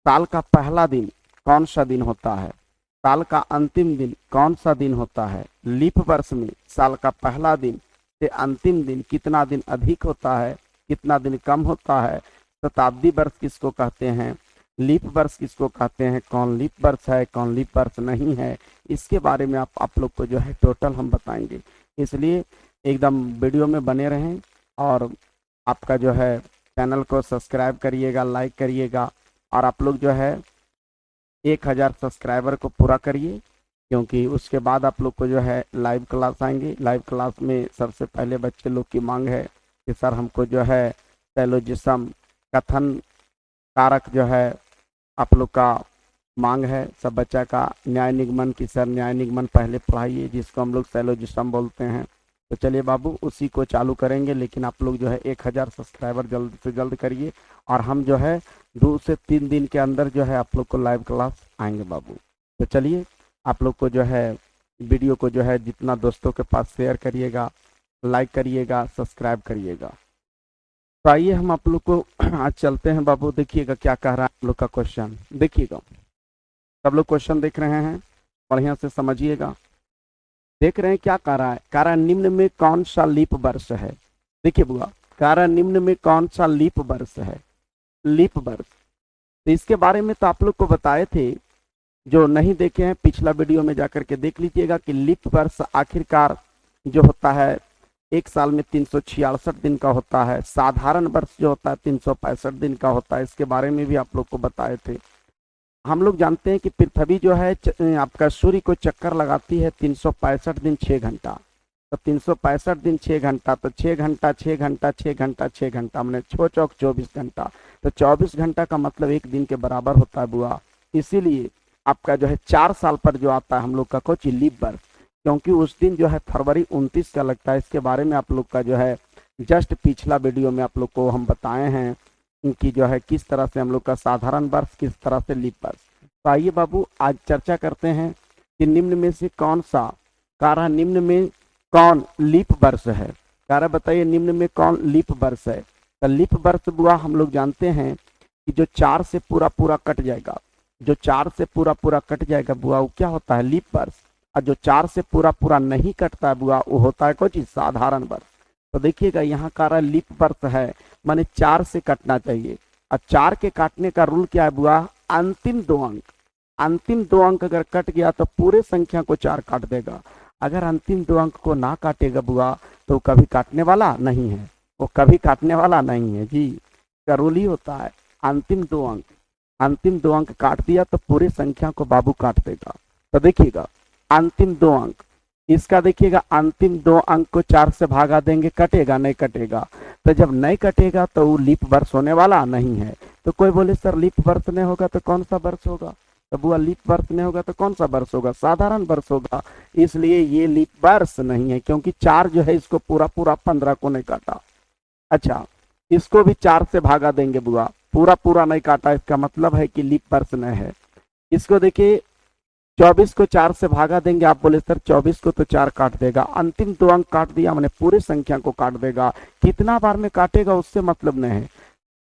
साल का पहला दिन कौन सा दिन होता है, साल का अंतिम दिन कौन सा दिन होता है, लीप वर्ष में साल का पहला दिन से अंतिम दिन कितना दिन अधिक होता है, कितना दिन कम होता है, शताब्दी वर्ष किसको कहते हैं, लीप वर्ष किसको कहते हैं, कौन लीप वर्ष है कौन लीप वर्ष नहीं है, इसके बारे में आप लोग को जो है टोटल हम बताएंगे। इसलिए एकदम वीडियो में बने रहें और आपका जो है चैनल को सब्सक्राइब करिएगा, लाइक करिएगा और आप लोग जो है 1000 सब्सक्राइबर को पूरा करिए, क्योंकि उसके बाद आप लोग को जो है लाइव क्लास आएंगे। लाइव क्लास में सबसे पहले बच्चे लोग की मांग है कि सर हमको जो है सैलोजिज्म कथन कारक जो है आप लोग का मांग है, सब बच्चा का न्याय निगमन की सर न्याय निगमन पहले पढ़ाइए, जिसको हम लोग सैलोजिज्म बोलते हैं। तो चलिए बाबू उसी को चालू करेंगे, लेकिन आप लोग जो है 1000 सब्सक्राइबर जल्द से जल्द करिए और हम जो है 2 से 3 दिन के अंदर जो है आप लोग को लाइव क्लास आएंगे बाबू। तो चलिए आप लोग को जो है वीडियो को जो है जितना दोस्तों के पास शेयर करिएगा, लाइक करिएगा, सब्सक्राइब करिएगा। तो आइए हम आप लोग को आज चलते हैं बाबू। देखिएगा क्या कह रहा है आप लोग का क्वेश्चन, देखिएगा सब लोग क्वेश्चन देख रहे हैं, बढ़िया से समझिएगा। देख रहे हैं क्या कह रहा है, कह रहा है निम्न में कौन सा लीप वर्ष है। देखिए बुआ, कह रहा है निम्न में कौन सा लीप वर्ष है, लीप वर्ष। तो इसके बारे में तो आप लोग को बताए थे, जो नहीं देखे हैं पिछला वीडियो में जाकर के देख लीजिएगा कि लीप वर्ष आखिरकार जो होता है एक साल में 366 दिन का होता है, साधारण वर्ष जो होता है 365 दिन का होता है। इसके बारे में भी आप लोग को बताए थे। हम लोग जानते हैं कि पृथ्वी जो है आपका सूर्य को चक्कर लगाती है 365 दिन 6 घंटा। तो 365 दिन 6 घंटा, तो 6 घंटा 6 घंटा 6 घंटा 6 घंटा मैंने 6 चौक 24 घंटा। तो 24 घंटा का मतलब एक दिन के बराबर होता है बुआ। इसीलिए आपका जो है 4 साल पर जो आता है हम लोग का कुछ लीप वर्ष, क्योंकि उस दिन जो है फरवरी 29 का लगता है। इसके बारे में आप लोग का जो है जस्ट पिछला वीडियो में आप लोग को हम बताए हैं कि जो है किस तरह से हम लोग का साधारण वर्ष, किस तरह से लीप वर्ष। तो आइए बाबू आज चर्चा करते हैं कि निम्न में से कौन सा कार्य, निम्न में कौन लीप वर्ष है। कार्य बताइए निम्न में कौन लीप वर्ष है। तो लीप वर्ष बुआ हम लोग जानते हैं कि जो 4 से पूरा पूरा कट जाएगा, जो 4 से पूरा पूरा कट जाएगा बुआ वो क्या होता है, लीप वर्ष। और जो 4 से पूरा पूरा नहीं कटता है बुआ वो होता है कुछ साधारण वर्ष। तो देखिएगा यहाँ कार्य लीप वर्ष है, माने 4 से कटना चाहिए। और 4 के काटने का रूल क्या है बुआ, अंतिम 2 अंक, अंतिम 2 अंक अगर कट गया तो पूरे संख्या को 4 काट देगा। अगर अंतिम 2 अंक को ना काटेगा बुआ तो कभी काटने वाला नहीं है, वो कभी काटने वाला नहीं है जी। का रूल ही होता है अंतिम 2 अंक, अंतिम 2 अंक काट दिया तो पूरे संख्या को बाबू काट देगा। तो देखिएगा अंतिम 2 अंक, इसका देखिएगा अंतिम 2 अंक को 4 से भागा देंगे, कटेगा नहीं कटेगा। तो जब नहीं कटेगा तो वो लीप वर्ष होने वाला नहीं है। तो कोई बोले सर लीप वर्ष नहीं होगा तो कौन सा वर्ष होगा, तो बुआ लीप वर्ष नहीं होगा तो कौन सा वर्ष होगा, साधारण वर्ष होगा। इसलिए ये लीप वर्ष नहीं है, क्योंकि 4 जो है इसको पूरा पूरा 15 को नहीं काटा। अच्छा इसको भी 4 से भागा देंगे बुआ, पूरा पूरा नहीं काटा, इसका मतलब है कि लीप वर्ष नहीं है। इसको देखिए 24 को 4 से भागा देंगे, आप बोले सर 24 को तो 4 काट देगा, अंतिम 2 अंक काट दिया मैंने पूरे संख्या को काट देगा। कितना बार में काटेगा उससे मतलब नहीं है,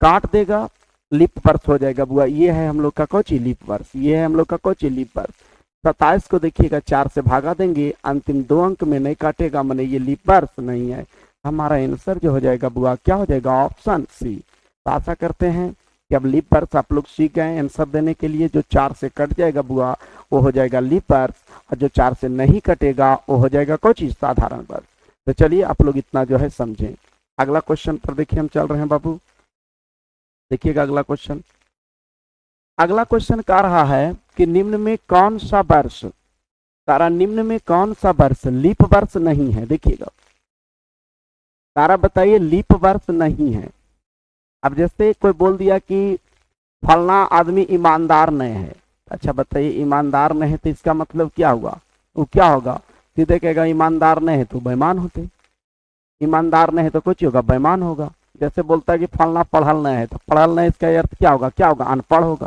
काट देगा लीप वर्ष हो जाएगा बुआ। ये है हम लोग का कोची लीप वर्ष, ये है हम लोग का कोची लीप वर्ष। 27 को देखिएगा 4 से भागा देंगे, अंतिम 2 अंक में नहीं काटेगा, मैंने ये लीप वर्ष नहीं है। हमारा आंसर जो हो जाएगा बुआ क्या हो जाएगा, ऑप्शन सी। तो आशा करते हैं कि अब लीप वर्ष आप लोग सीख गए आंसर देने के लिए। जो 4 से कट जाएगा बुआ वो हो जाएगा लीप वर्ष, और जो 4 से नहीं कटेगा वो हो जाएगा कुछ साधारण वर्ष। तो चलिए आप लोग इतना जो है समझें। अगला क्वेश्चन पर देखिए हम चल रहे हैं बाबू, देखिएगा अगला क्वेश्चन। अगला क्वेश्चन कह रहा है कि निम्न में कौन सा वर्ष, तारा निम्न में कौन सा वर्ष लीप वर्ष नहीं है। देखिएगा तारा बताइए लीप वर्ष नहीं है। अब जैसे कोई बोल दिया कि फलना आदमी ईमानदार नहीं है, अच्छा बताइए ईमानदार नहीं है तो इसका मतलब क्या हुआ, वो क्या होगा, सीधे कहेगा ईमानदार नहीं है तो बेईमान होते, ईमानदार नहीं है तो कुछ होगा बेईमान होगा। जैसे बोलता है कि फलना पढ़ल नहीं है तो पढ़ल नहीं, इसका अर्थ क्या होगा, क्या होगा अनपढ़ होगा,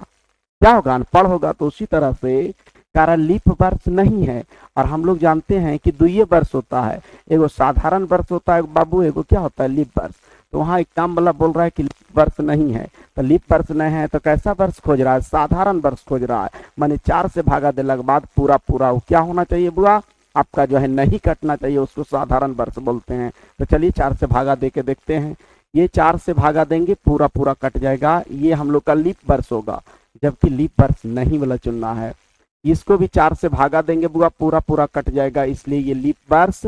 क्या होगा अनपढ़ होगा। तो उसी तरह से कारण लीप वर्ष नहीं है। और हम लोग जानते हैं कि 2 वर्ष होता है, एगो साधारण वर्ष होता है बाबू, एगो क्या होता है लीप वर्ष। तो वहाँ एग्जाम वाला बोल रहा है कि लीप वर्ष नहीं है, तो लीप वर्ष नहीं है तो कैसा वर्ष खोज रहा है? साधारण वर्ष खोज रहा है। माने 4 से भागा देने के बाद पूरा पूरा वो क्या होना चाहिए बुआ? आपका जो है नहीं कटना चाहिए, उसको साधारण वर्ष बोलते हैं। तो चलिए 4 से भागा दे के देखते हैं। ये 4 से भागा देंगे पूरा पूरा कट जाएगा, ये हम लोग का लीप वर्ष होगा, जबकि लीप वर्ष नहीं वाला चुनना है। इसको भी 4 से भागा देंगे बुआ, पूरा पूरा कट जाएगा, इसलिए ये लीप वर्ष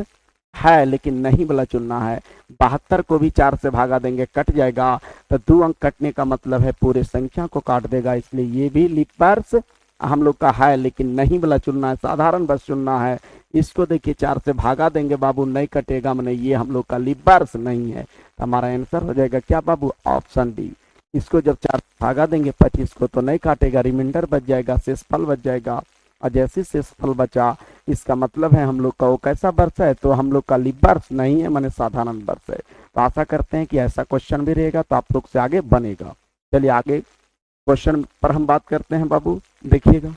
है, लेकिन नहीं वाला चुनना है। 72 को भी 4 से भागा देंगे, कट जाएगा, तो 2 अंक कटने का मतलब है पूरे संख्या को काट देगा, इसलिए ये भी लीप वर्ष हम लोग का है, लेकिन नहीं वाला चुनना है, साधारण वर्ष चुनना है। इसको देखिए 4 से भागा देंगे बाबू, नहीं कटेगा, मैंने ये हम लोग का लीप वर्ष नहीं है। तो हमारा आंसर हो जाएगा क्या बाबू? Option D. इसको जब 4 से भागा देंगे 25 को तो नहीं काटेगा, रिमाइंडर बच जाएगा, शेषफल बच जाएगा, और जैसे शेषफल बचा इसका मतलब है हम लोग का वो कैसा वर्ष है? तो हम लोग का लीप वर्ष नहीं है, माने साधारण वर्ष है। तो आशा करते हैं कि ऐसा क्वेश्चन भी रहेगा तो आप लोग से आगे बनेगा। चलिए आगे क्वेश्चन पर हम बात करते हैं बाबू, देखिएगा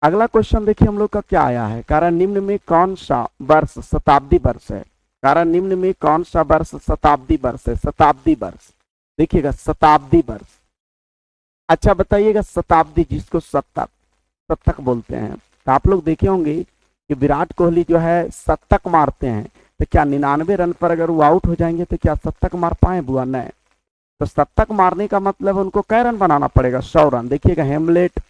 अगला क्वेश्चन। देखिए हम लोग का क्या आया है, कारण निम्न में कौन सा वर्ष शताब्दी वर्ष है? कारण निम्न में कौन सा वर्ष शताब्दी वर्ष है? शताब्दी वर्ष, देखिएगा शताब्दी वर्ष। अच्छा बताइएगा, शताब्दी जिसको शतक बोलते हैं, तो आप लोग देखे होंगे कि विराट कोहली जो है शतक मारते हैं, तो क्या 99 रन पर अगर वो आउट हो जाएंगे तो क्या शतक मार पाए बुआ? नहीं। तो शतक मारने का मतलब उनको कै रन बनाना पड़ेगा? 100 रन। देखिएगा हेमलेट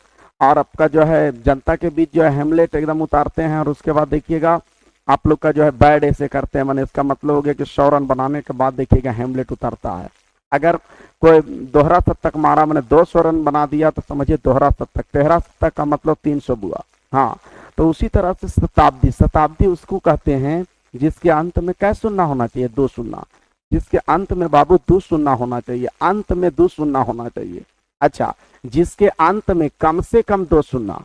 और आपका जो है जनता के बीच जो है हेमलेट एकदम उतारते हैं, और उसके बाद देखिएगा आप लोग का जो है बैड ऐसे करते हैं, मैंने इसका मतलब हो गया कि 100 रन बनाने के बाद देखिएगा हेमलेट उतरता है। अगर कोई दोहरा शतक मारा, मैंने 200 रन बना दिया, तो समझिए दोहरा शतक, 13 शतक का मतलब 300 बुआ। हाँ, तो उसी तरह से शताब्दी, शताब्दी उसको कहते हैं जिसके अंत में क्या शून्य होना चाहिए? 2 शून्य। जिसके अंत में बाबू 2 शून्य होना चाहिए, अंत में 2 शून्य होना चाहिए। अच्छा, जिसके अंत में कम से कम 2 शून्य,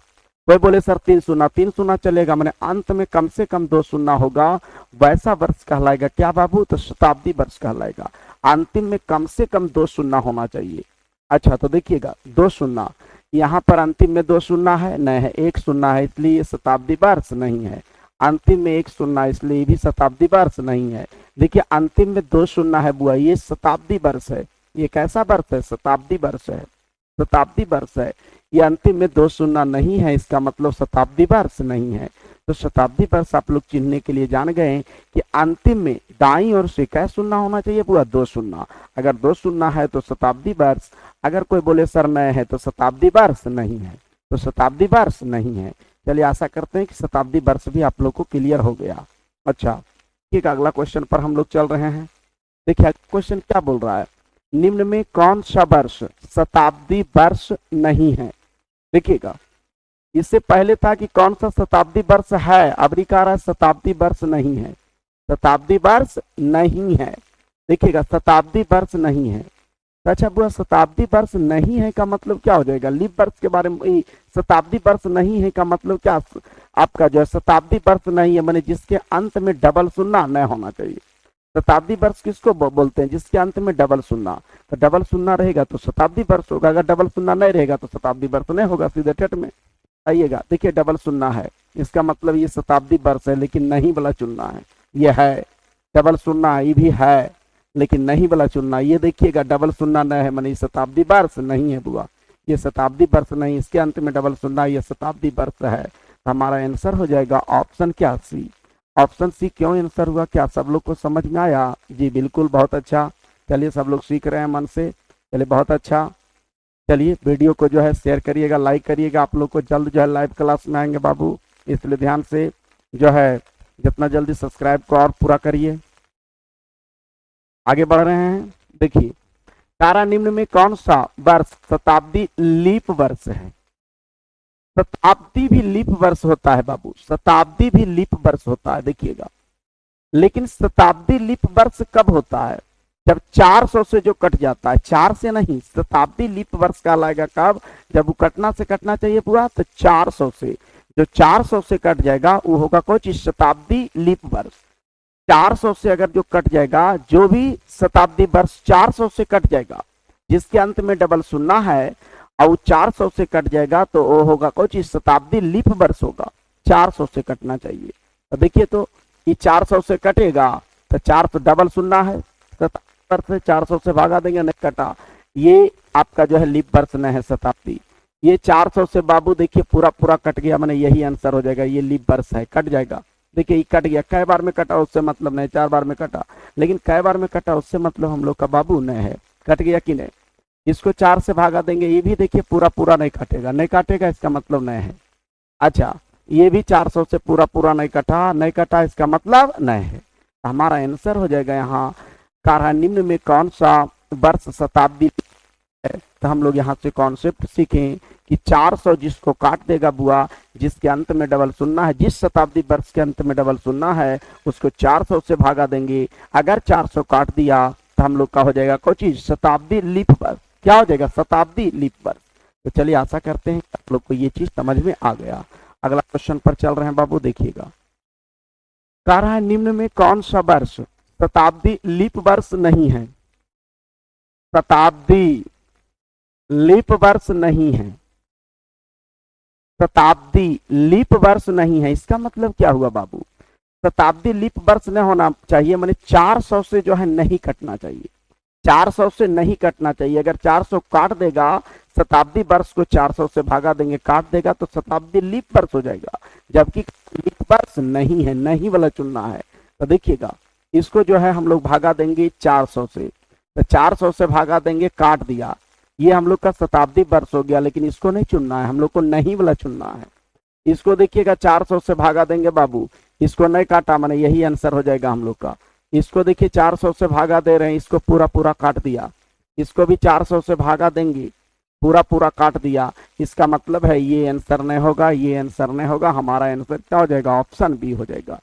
कोई बोले सर 3 शून्य, 3 शून्य चलेगा, मैंने अंत में कम से कम 2 शून्य होगा, वैसा वर्ष कहलाएगा क्या बाबू? तो शताब्दी वर्ष कहलाएगा। अंतिम में कम से कम 2 शून्य होना चाहिए। अच्छा, तो देखिएगा 2 शून्य, यहाँ पर अंतिम में 2 शून्य है नहीं है, 1 शून्य है, इसलिए ये शताब्दी वर्ष नहीं है। अंतिम में 1 शून्य, इसलिए भी शताब्दी वर्ष नहीं है। देखिए अंतिम में 2 शून्य है बुआ, ये शताब्दी वर्ष है। ये कैसा वर्ष है? शताब्दी वर्ष है, शताब्दी वर्ष है। ये अंतिम में 2 शून्य नहीं है, इसका मतलब शताब्दी वर्ष नहीं है। तो शताब्दी वर्ष आप लोग चिन्हने के लिए जान गए कि अंतिम में दाईं ओर से क्या शून्य होना चाहिए पूरा? 2 शून्य। अगर 2 शून्य है तो शताब्दी वर्ष, अगर कोई बोले सर नए है तो शताब्दी वर्ष नहीं है, तो शताब्दी वर्ष नहीं है। चलिए आशा करते हैं कि शताब्दी वर्ष भी आप लोग को क्लियर हो गया। अच्छा, ठीक, अगला क्वेश्चन पर हम लोग चल रहे हैं। देखिए क्वेश्चन क्या बोल रहा है, निम्न में कौन सा वर्ष शताब्दी वर्ष नहीं है? देखिएगा इससे पहले था कि कौन सा शताब्दी वर्ष है, अब लिखा रहा है शताब्दी वर्ष नहीं है, शताब्दी वर्ष नहीं है। देखिएगा शताब्दी वर्ष नहीं है। अच्छा बुआ, शताब्दी वर्ष नहीं है का मतलब क्या हो जाएगा? लीप वर्ष के बारे में, शताब्दी वर्ष नहीं है का मतलब क्या आपका जो है शताब्दी वर्ष नहीं है, माने जिसके अंत में डबल शून्य न होना चाहिए। शताब्दी वर्ष किसको बोलते हैं? जिसके अंत में डबल शून्य, तो डबल शून्य रहेगा तो शताब्दी वर्ष होगा, अगर डबल शून्य नहीं रहेगा तो शताब्दी वर्ष नहीं होगा, सीधे ठेठ में आइएगा। देखिए डबल शून्य है, इसका मतलब ये शताब्दी वर्ष है, लेकिन नहीं वाला चुनना है। ये है डबल शून्य, ये भी है लेकिन नहीं वाला चुनना। ये देखिएगा डबल शून्य न है, माने शताब्दी वर्ष नहीं है बुआ, ये शताब्दी वर्ष नहीं, इसके अंत में डबल शून्य, ये शताब्दी वर्ष है। तो हमारा आंसर हो जाएगा ऑप्शन क्या? सी। ऑप्शन सी क्यों आंसर हुआ? क्या सब लोग को समझ में आया? जी बिल्कुल, बहुत अच्छा। चलिए सब लोग सीख रहे हैं मन से, चलिए बहुत अच्छा। चलिए वीडियो को जो है शेयर करिएगा, लाइक करिएगा। आप लोग को जल्द जो है लाइव क्लास में आएंगे बाबू, इसलिए ध्यान से जो है जितना जल्दी सब्सक्राइब को और पूरा करिए। आगे बढ़ रहे हैं। देखिए तारा निम्न में कौन सा वर्ष शताब्दी लीप वर्ष है? शताब्दी भी लीप वर्ष होता है बाबू, शताब्दी भी लीप वर्ष होता है। देखिएगा लेकिन शताब्दी लीप वर्ष कब होता है? जब 400 से जो कट जाता है, 4 से नहीं। शताब्दी लीप वर्ष कहलाएगा कब? जब वो कटना से कटना चाहिए पूरा, तो 400 से, जो 400 से कट जाएगा वो होगा कोई चीज शताब्दी लीप वर्ष। 400 से अगर जो कट जाएगा, जो भी शताब्दी वर्ष 400 से कट जाएगा, जिसके अंत में डबल शून्य है और 400 से कट जाएगा, तो वो होगा कोई चीज शताब्दी लीप वर्ष होगा। 400 से कटना चाहिए। तो देखिए तो ये 400 से कटेगा तो 4 तो डबल शून्य है, शताब्दी वर्ष से 400 से भागा देंगे, नहीं कटा। ये आपका जो है लीप वर्ष नहीं है शताब्दी। ये 400 से बाबू देखिए पूरा पूरा कट गया, मैंने यही आंसर हो जाएगा, ये लीप वर्ष है, कट जाएगा। देखिए ये कट गया, कई बार में कटा उससे मतलब नहीं, 4 बार में कटा, लेकिन कई बार में कटा उससे मतलब हम लोग का बाबू नहीं है, कट गया कि नहीं। इसको 4 से भागा देंगे, ये भी देखिए पूरा पूरा नहीं कटेगा, नहीं काटेगा इसका मतलब नहीं है। अच्छा, ये भी 400 से पूरा पूरा नहीं कटा, नहीं कटा इसका मतलब नहीं है। हमारा आंसर हो जाएगा यहाँ कारहा निम्न में कौन सा वर्ष शताब्दी है। तो हम लोग यहाँ से कॉन्सेप्ट सीखें कि 400 जिसको काट देगा बुआ, जिसके अंत में डबल सुनना है, जिस शताब्दी वर्ष के अंत में डबल सुनना है उसको 400 से भागा देंगे। अगर 400 काट दिया तो हम लोग का हो जाएगा कोई चीज शताब्दी लीप वर्ष, क्या हो जाएगा शताब्दी लीप वर्ष। तो चलिए आशा करते हैं आप लोग को ये चीज समझ में आ गया। अगला क्वेश्चन पर चल रहे हैं बाबू, देखिएगा। कह रहा है निम्न में कौन सा वर्ष शताब्दी लीप वर्ष नहीं है। शताब्दी लीप वर्ष नहीं है, शताब्दी लीप वर्ष नहीं है, इसका मतलब क्या हुआ बाबू, शताब्दी लीप वर्ष नहीं होना चाहिए, माने 400 से जो है नहीं कटना चाहिए, 400 से नहीं कटना चाहिए। अगर 400 काट देगा, शताब्दी वर्ष को 400 से भागा देंगे, काट देगा तो शताब्दी लीप वर्ष हो जाएगा, जबकि लीप वर्ष नहीं है, नहीं वाला चुनना है। तो देखिएगा इसको जो है हम लोग भागा देंगे 400 से, तो 400 से भागा देंगे, काट दिया, ये हम लोग का शताब्दी वर्ष हो गया, लेकिन इसको नहीं चुनना है, हम लोग को नहीं वाला चुनना है। इसको देखिएगा 400 से भागा देंगे बाबू, इसको नहीं काटा, माने यही आंसर हो जाएगा हम लोग का। इसको देखिए 400 से भागा दे रहे हैं, इसको पूरा पूरा काट दिया, इसको भी 400 से भागा देंगे, पूरा पूरा काट दिया, इसका मतलब है ये आंसर नहीं होगा, ये आंसर नहीं होगा, हमारा आंसर क्या हो जाएगा, ऑप्शन बी हो जाएगा।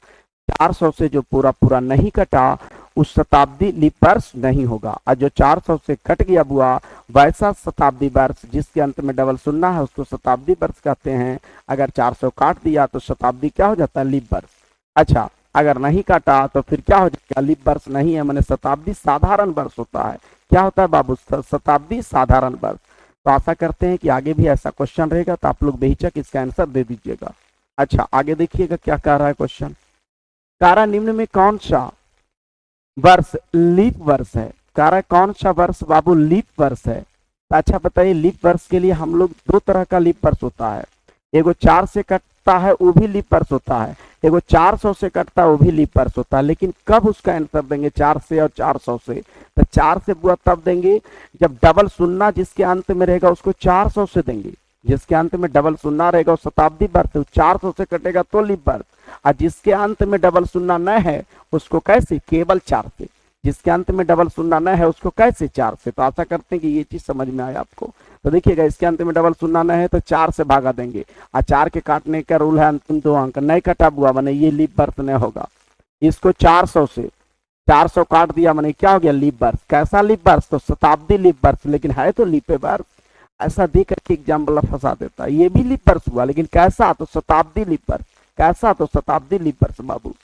400 से जो पूरा पूरा नहीं कटा उस शताब्दी लीप वर्ष नहीं होगा, और जो 400 से कट गया बुआ वैसा शताब्दी वर्ष जिसके अंत में डबल सुनना है उसको शताब्दी वर्ष कहते हैं। अगर 400 काट दिया तो शताब्दी क्या हो जाता है, लीप वर्ष। अच्छा, अगर नहीं काटा तो फिर क्या हो जाएगा, लीप वर्ष नहीं है, मैंने शताब्दी साधारण वर्ष होता है। क्या होता है बाबू, शताब्दी साधारण वर्ष। तो आशा करते हैं कि आगे भी ऐसा क्वेश्चन रहेगा तो आप लोग बेहिचक इसका आंसर दे दीजिएगा। अच्छा आगे देखिएगा क्या कह रहा है क्वेश्चन। कारा निम्न में कौन सा वर्ष लीप वर्ष है। कह रहा है कौन सा वर्ष बाबू लीप वर्ष है। तो अच्छा बताइए, लीप वर्ष के लिए हम लोग 2 तरह का लीप वर्ष होता है, एगो 4 से कटता है वो भी लीप वर्ष होता है, एगो 400 से कटता है वो भी लीप वर्ष होता है। लेकिन कब उसका आंसर देंगे, 4 से और 400 से। तो 4 से बुआ तब देंगे जब डबल सुनना जिसके अंत में रहेगा उसको 400 से देंगे, जिसके अंत में डबल सुनना रहेगा वो शताब्दी वर्ष 400 से कटेगा तो लीप वर्ष, और जिसके अंत में डबल सुनना न है उसको कैसे, केवल 4 से। जिसके अंत में डबल सुनना न है उसको कैसे, 4 से। तो आशा करते हैं कि ये चीज समझ में आया आपको। तो देखिएगा इसके अंत में डबल सुनना न है तो 4 से भागा देंगे, और 4 के काटने का रूल है अंतिम 2 अंक, नहीं कटा बुआ मैंने ये लीप वर्ष नहीं होगा। इसको 400 से 400 काट दिया मैंने क्या हो गया, लीप वर्ष। कैसा लीप वर्ष, तो शताब्दी लीप वर्ष, लेकिन है तो लीप वर्ष। ऐसा देख करके एग्जाम वाला फंसा देता है, ये भी लीप वर्ष हुआ लेकिन कैसा, तो शताब्दी लीप वर्ष। कैसा, तो शताब्दी लीप वर्ष बाबू।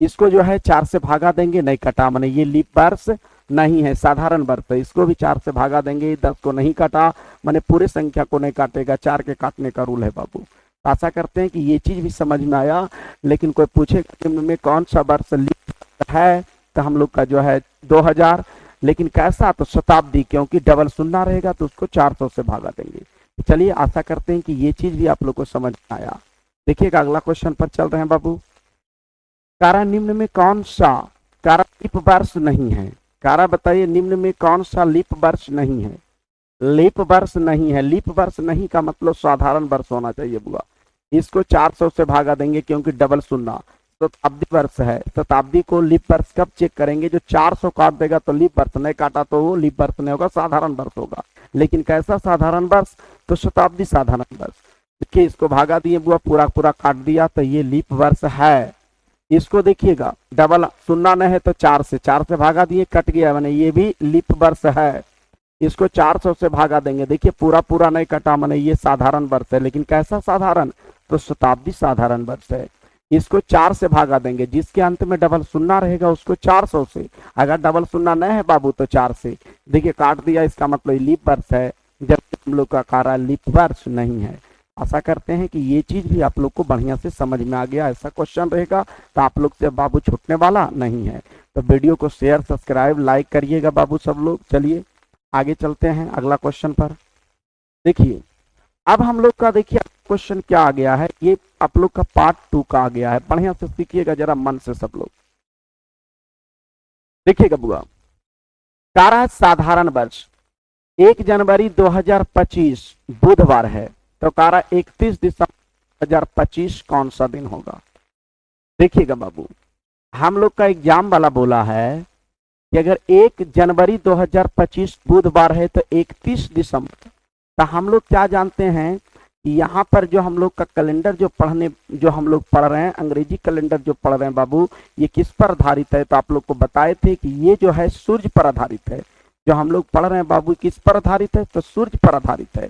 इसको जो है 4 से भागा देंगे, नहीं कटा मैंने ये लीप वर्ष नहीं है, साधारण वर्ष है। इसको भी 4 से भागा देंगे, 10 को नहीं काटा मैंने पूरे संख्या को नहीं काटेगा, 4 के काटने का रूल है बाबू। आशा करते हैं कि ये चीज भी समझ में आया। लेकिन कोई पूछेगा में कौन सा वर्ष लीप है, तो हम लोग का जो है 2000, लेकिन कैसा, तो शताब्दी, क्योंकि डबल सुनना रहेगा तो उसको 400 से भागा देंगे। चलिए आशा करते हैं कि ये चीज भी आप लोग को समझ में आया। देखिएगा अगला क्वेश्चन पर चल रहे हैं बाबू। कारा निम्न में कौन सा कारा लीप वर्ष नहीं है। कारा बताइए निम्न में कौन सा लीप वर्ष नहीं है। लीप वर्ष नहीं है, लीप वर्ष नहीं का मतलब साधारण वर्ष होना चाहिए बुआ। इसको 400 से भागा देंगे क्योंकि डबल सुनना शताब्दी वर्ष है। शताब्दी को लीप वर्ष कब चेक करेंगे, जो 400 काट देगा तो लीप वर्ष, नहीं काटा तो वो लीप वर्ष नहीं होगा, साधारण वर्ष होगा। लेकिन कैसा साधारण वर्ष, तो शताब्दी साधारण वर्ष। देखिए इसको भागा दिए बुआ, पूरा पूरा काट दिया तो ये लीप वर्ष है। इसको देखिएगा डबल सुनना नहीं है तो 4 से भागा दिए, कट गया मैंने ये भी लीप वर्ष है। इसको 400 से भागा देंगे, देखिए पूरा पूरा नहीं कटा मैंने ये साधारण वर्ष है। लेकिन कैसा साधारण, तो शताब्दी साधारण वर्ष है। इसको 4 से भागा देंगे, जिसके अंत में डबल सुनना रहेगा उसको 400 से। अगर डबल सुनना नहीं है बाबू तो 4 से। देखिए काट दिया, इसका मतलब लीप वर्ष है, जब हम लोग का कारा लीप वर्ष नहीं है। आशा करते हैं कि ये चीज भी आप लोग को बढ़िया से समझ में आ गया। ऐसा क्वेश्चन रहेगा तो आप लोग से बाबू छूटने वाला नहीं है। तो वीडियो को शेयर, सब्सक्राइब, लाइक करिएगा बाबू सब लोग। चलिए आगे चलते हैं अगला क्वेश्चन पर। देखिए अब हम लोग का देखिए क्वेश्चन क्या आ गया है, ये आप लोग का पार्ट 2 का आ गया है। बढ़िया से सीखिएगा जरा मन से सब लोग। देखिएगा बुआ, कह रहा है साधारण वर्ष 1 जनवरी 2025 बुधवार है, तो कह रहा है 31 दिसंबर 2025 कौन सा दिन होगा। देखिएगा बाबू, हम लोग का एग्जाम वाला बोला है कि अगर 1 जनवरी 2025 बुधवार है तो 31 दिसंबर, तो हम लोग क्या जानते हैं कि यहाँ पर जो हम लोग का कैलेंडर जो हम लोग पढ़ रहे हैं, अंग्रेजी कैलेंडर जो पढ़ रहे हैं बाबू, ये किस पर आधारित है। तो आप लोग को बताए थे कि ये जो है सूर्य पर आधारित है। जो हम लोग पढ़ रहे हैं बाबू किस पर आधारित है, तो सूर्य पर आधारित है।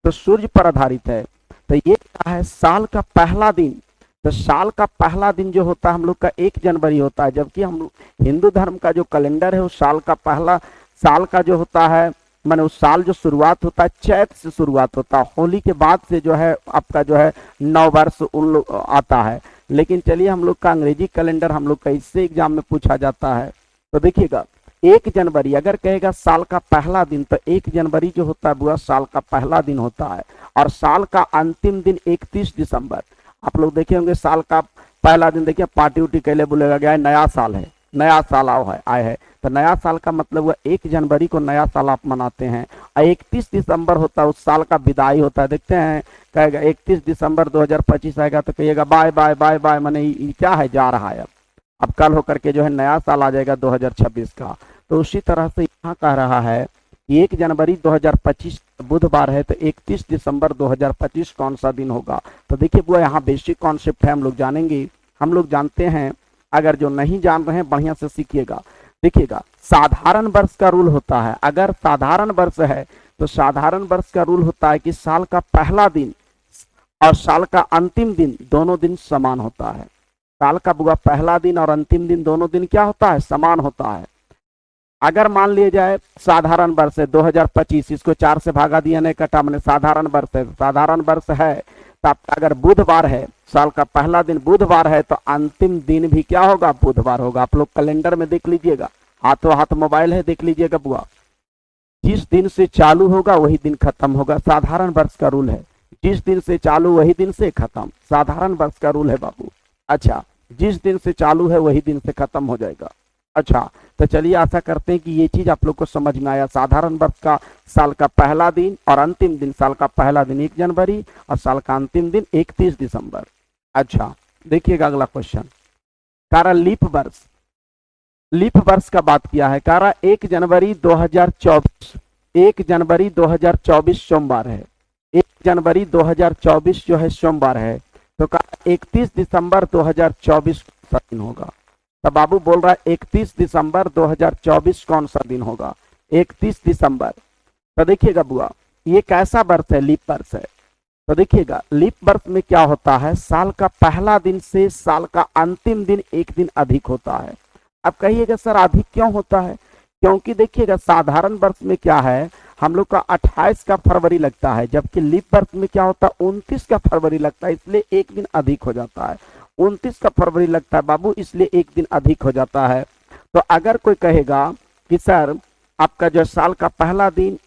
तो सूर्य पर आधारित है तो ये क्या है, साल का पहला दिन। तो साल का पहला दिन जो होता है हम लोग का 1 जनवरी होता है, जबकि हम हिंदू धर्म का जो कैलेंडर है वो साल का पहला साल का जो होता है, माने उस साल जो शुरुआत होता है चैत से शुरुआत होता है। होली के बाद से जो है आपका जो है नव वर्ष आता है। लेकिन चलिए हम लोग का अंग्रेजी कैलेंडर हम लोग का इससे एग्जाम में पूछा जाता है। तो देखिएगा 1 जनवरी अगर कहेगा साल का पहला दिन, तो 1 जनवरी जो होता है बुआ साल का पहला दिन होता है। और साल का अंतिम दिन 31 दिसंबर। आप लोग देखे होंगे साल का पहला दिन देखिए पार्टी उटी कैले बोलेगा गया है, नया साल है, नया साल आए है। तो नया साल का मतलब हुआ 1 जनवरी को नया साल आप मनाते हैं। और 31 दिसंबर होता है उस साल का विदाई होता है। देखते हैं कहेगा 31 दिसंबर 2025 आएगा तो कहिएगा बाय बाय बाय बाय, माने क्या है, जा रहा है। अब कल होकर के जो है नया साल आ जाएगा 2026 का। तो उसी तरह से यहाँ कह रहा है कि 1 जनवरी 2025 बुधवार है तो 31 दिसंबर 2025 कौन सा दिन होगा। तो देखिए बुआ यहाँ बेसिक कॉन्सेप्ट है, हम लोग जानेंगे, हम लोग जानते हैं। अगर जो नहीं जान रहे हैं बढ़िया से सीखिएगा। देखिएगा साधारण वर्ष का रूल होता है, अगर साधारण वर्ष है तो साधारण वर्ष का रूल होता है कि साल का पहला दिन और साल का अंतिम दिन दोनों दिन समान होता है। साल का बुआ पहला दिन और अंतिम दिन दोनों दिन क्या होता है, समान होता है। अगर मान लिया जाए साधारण वर्ष है 2025, इसको 4 से भागा दिया नहीं कटा, मैंने साधारण वर्ष है, साधारण वर्ष है तब अगर बुधवार है, साल का पहला दिन बुधवार है तो अंतिम दिन भी क्या होगा, बुधवार होगा। आप लोग कैलेंडर में देख लीजिएगा, हाथों हाथ मोबाइल है, देख लीजिएगा बुआ। जिस दिन से चालू होगा वही दिन खत्म होगा, साधारण वर्ष का रूल है। जिस दिन से चालू वही दिन से खत्म, साधारण वर्ष का रूल है बाबू। अच्छा, जिस दिन से चालू है वही दिन से खत्म हो जाएगा। अच्छा, तो चलिए आशा करते हैं कि ये चीज आप लोग को समझ में आया। साधारण वर्ष का साल का पहला दिन और अंतिम दिन, साल का पहला दिन 1 जनवरी और साल का अंतिम दिन 31 दिसंबर। अच्छा देखिएगा अगला क्वेश्चन, कारा लीप वर्ष का बात किया है। कारा 1 जनवरी 2024, 1 जनवरी 2024 सोमवार है। 1 जनवरी 2024 जो है सोमवार है, तो 31 दिसंबर 2024 कौन सा दिन होगा। तो बाबू बोल रहा है 31 दिसंबर 2024 कौन सा दिन होगा, 31 दिसंबर। तो देखिएगा बुआ ये कैसा वर्ष है, लीप वर्ष है। तो देखिएगा लीप वर्ष में क्या होता है, साल का पहला दिन से साल का अंतिम दिन 1 दिन अधिक होता है। अब कहिएगा सर अधिक क्यों होता है, क्योंकि देखिएगा साधारण वर्ष में क्या है, हम लोग का 28 का फरवरी लगता है, जबकि लीप वर्ष में क्या होता है 29 का फरवरी लगता है, इसलिए 1 दिन अधिक हो जाता है। 29 का फरवरी लगता है बाबू, इसलिए 1 दिन अधिक हो जाता है। तो अगर कोई कहेगा कि सर आपका जो साल का पहला दिन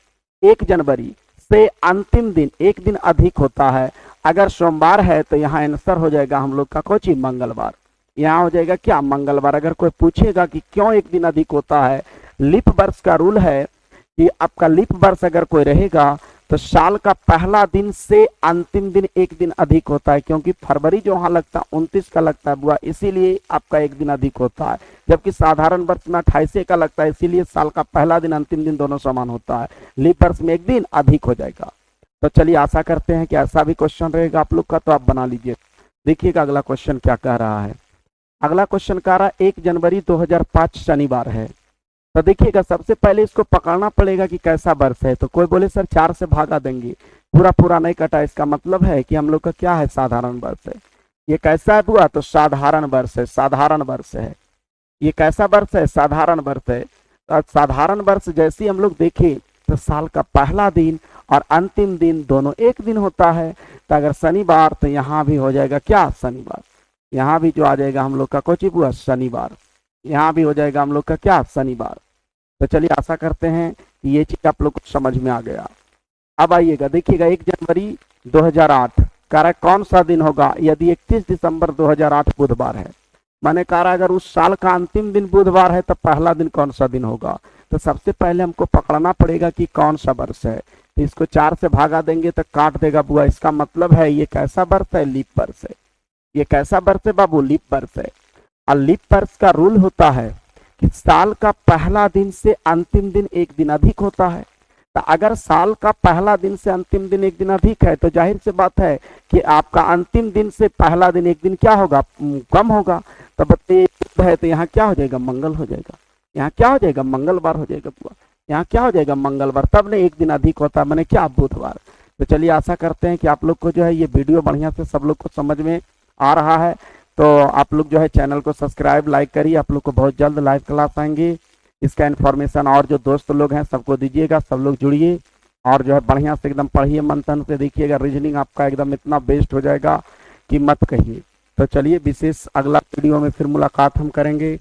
1 जनवरी से अंतिम दिन 1 दिन अधिक होता है, अगर सोमवार है तो यहाँ आंसर हो जाएगा हम लोग का कोची मंगलवार, यहाँ हो जाएगा क्या मंगलवार। अगर कोई पूछेगा कि क्यों 1 दिन अधिक होता है, लीप वर्ष का रूल है कि आपका लीप वर्ष अगर कोई रहेगा तो साल का पहला दिन से अंतिम दिन 1 दिन अधिक होता है, क्योंकि फरवरी जो वहां लगता है 29 का लगता है बुआ, इसीलिए आपका 1 दिन अधिक होता है। जबकि साधारण वर्ष में 28 का लगता है, इसीलिए साल का पहला दिन अंतिम दिन दोनों समान होता है। लीप वर्ष में 1 दिन अधिक हो जाएगा। तो चलिए आशा करते हैं कि ऐसा भी क्वेश्चन रहेगा आप लोग का, तो आप बना लीजिए। देखिएगा अगला क्वेश्चन क्या कह रहा है। अगला क्वेश्चन कह रहा है 1 जनवरी 2005 शनिवार है। तो देखिएगा सबसे पहले इसको पकड़ना पड़ेगा कि कैसा वर्ष है। तो कोई बोले सर 4 से भागा देंगे, पूरा पूरा नहीं कटा, इसका मतलब है कि हम लोग का क्या है, साधारण वर्ष है। ये कैसा है बुआ, तो साधारण वर्ष है, साधारण वर्ष है। ये कैसा वर्ष है, साधारण वर्ष है। तो साधारण वर्ष जैसे हम लोग देखें तो साल का पहला दिन और अंतिम दिन दोनों एक दिन होता है। तो अगर शनिवार तो यहाँ भी हो जाएगा क्या शनिवार, यहाँ भी जो आ जाएगा हम लोग का कोची हुआ शनिवार, यहाँ भी हो जाएगा हम लोग का क्या शनिवार। तो चलिए आशा करते हैं कि ये चीज आप लोग को समझ में आ गया। अब आइएगा देखिएगा 1 जनवरी 2008 कह रहा है कौन सा दिन होगा यदि 31 दिसंबर 2008 बुधवार है। मैंने कहा अगर उस साल का अंतिम दिन बुधवार है तो पहला दिन कौन सा दिन होगा। तो सबसे पहले हमको पकड़ना पड़ेगा कि कौन सा वर्ष है। तो इसको 4 से भागा देंगे तो काट देगा बुआ। इसका मतलब है ये कैसा वर्ष है, लीप वर्ष है। ये कैसा वर्ष है बाबू, लीप वर्ष है। और लीप वर्ष का रूल होता है कि साल का पहला दिन से अंतिम दिन एक दिन अधिक होता है। तो अगर साल का पहला दिन से अंतिम दिन एक दिन अधिक है तो जाहिर सी बात है कि आपका अंतिम दिन से पहला दिन एक दिन क्या होगा, कम होगा। तो बताइए है तो यहाँ क्या हो जाएगा, मंगल हो जाएगा। यहाँ क्या हो जाएगा, मंगलवार हो जाएगा बुआ। यहाँ क्या हो जाएगा, मंगलवार। तब ने एक दिन अधिक होता है, मैंने क्या, बुधवार। तो चलिए आशा करते हैं कि आप लोग को जो है ये वीडियो बढ़िया से सब लोग को समझ में आ रहा है। तो आप लोग जो है चैनल को सब्सक्राइब लाइक करिए। आप लोग को बहुत जल्द लाइव क्लास आएंगे। इसका इन्फॉर्मेशन और जो दोस्त लोग हैं सबको दीजिएगा, सब लोग जुड़िए और जो है बढ़िया से एकदम पढ़िए, मंथन से देखिएगा। रीजनिंग आपका एकदम इतना बेस्ट हो जाएगा कि मत कहिए। तो चलिए विशेष अगला वीडियो में फिर मुलाकात हम करेंगे।